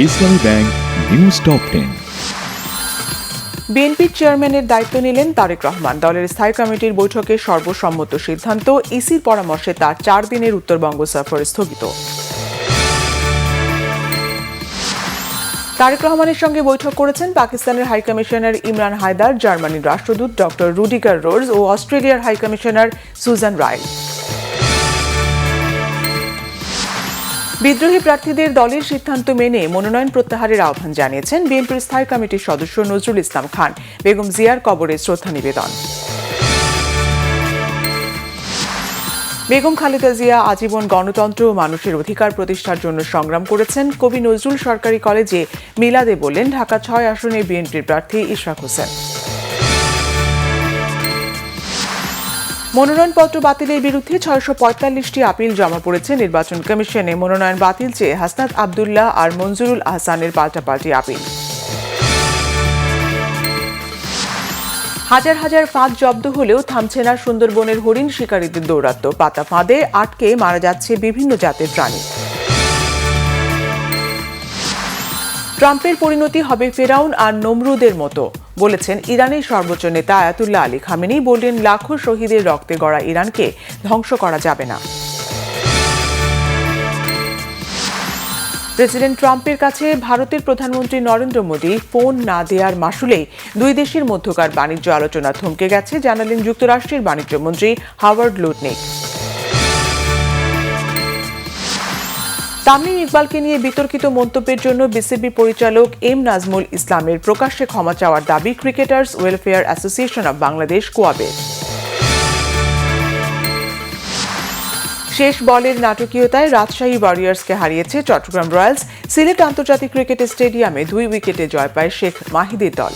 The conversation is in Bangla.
ইসলামী ব্যাংক নিউজ টপ 10। বিএনপির চেয়ারম্যানের দায়িত্ব নিলেন তারেক রহমান। দলের স্থায়ী কমিটির বৈঠকে সর্বসম্মত সিদ্ধান্ত, ইসির পরামর্শে তার 4 দিনের উত্তরবঙ্গ সফর স্থগিত। তারেক রহমানের সঙ্গে বৈঠক করেছেন পাকিস্তানের হাইকমিশনার ইমরান হায়দার, জার্মানির রাষ্ট্রদূত ডক্টর রুডিগার রোজ ও অস্ট্রেলিয়ার হাইকমিশনার সুজান রাইল। বিদ্রোহী প্রার্থীদের দলের সিদ্ধান্ত মেনে মনোনয়ন প্রত্যাহারের আহ্বান জানিয়েছেন বিএনপির স্থায়ী কমিটির সদস্য নজরুল ইসলাম খান। বেগম জিয়ার কবরে শ্রদ্ধা নিবেদন। বেগম খালেদা জিয়া আজীবন গণতন্ত্র ও মানুষের অধিকার প্রতিষ্ঠার জন্য সংগ্রাম করেছেন। কবি নজরুল সরকারি কলেজে মিলাদে বললেন ঢাকা 6 আসনে বিএনপির প্রার্থী ইশরাক হোসেন। মনোনয়নপত্র বাতিলের বিরুদ্ধে 645টি আপিল জমা পড়েছে নির্বাচন কমিশনে। মনোনয়ন বাতিল চেয়ে হাসনাত আবদুল্লাহ আর মঞ্জুরুল আহসানের পাল্টাপাল্টি আপিল। হাজার হাজার ফাঁদ জব্দ হলেও থামছে না সুন্দরবনের হরিণ শিকারীদের দৌরাত্ম্য। পাতা ফাঁদে আটকে মারা যাচ্ছে বিভিন্ন জাতের প্রাণী। ট্রাম্পের পরিণতি হবে ফেরাউন আর নমরুদের মতো বলেছেন ইরানের সর্বোচ্চ নেতা আয়াতুল্লাহ আলী খামেনি। বললেন লাখো শহীদের রক্তে গড়া ইরানকে ধ্বংস করা যাবে না। প্রেসিডেন্ট ট্রাম্পের কাছে ভারতের প্রধানমন্ত্রী নরেন্দ্র মোদী ফোন না দেওয়ার মাসুলেই দুই দেশের মধ্যকার বাণিজ্য আলোচনা থমকে গেছে, জানালেন যুক্তরাষ্ট্রের বাণিজ্য মন্ত্রী হাওয়ার্ড লুটনিক। তামিম ইকবালকে নিয়ে বিতর্কিত মন্তব্যের জন্য বিসিবি পরিচালক এম নাজমুল ইসলামের প্রকাশ্যে ক্ষমা চাওয়ার দাবি Cricketers Welfare Association of Bangladesh কোয়াবের। শেষ বলের নাটকীয়তায় রাজশাহী ওয়ারিয়র্সকে হারিয়েছে চট্টগ্রাম রয়্যালস। সিলেট আন্তর্জাতিক ক্রিকেট স্টেডিয়ামে 2 উইকেটে জয় পায় শেখ মাহিদির দল।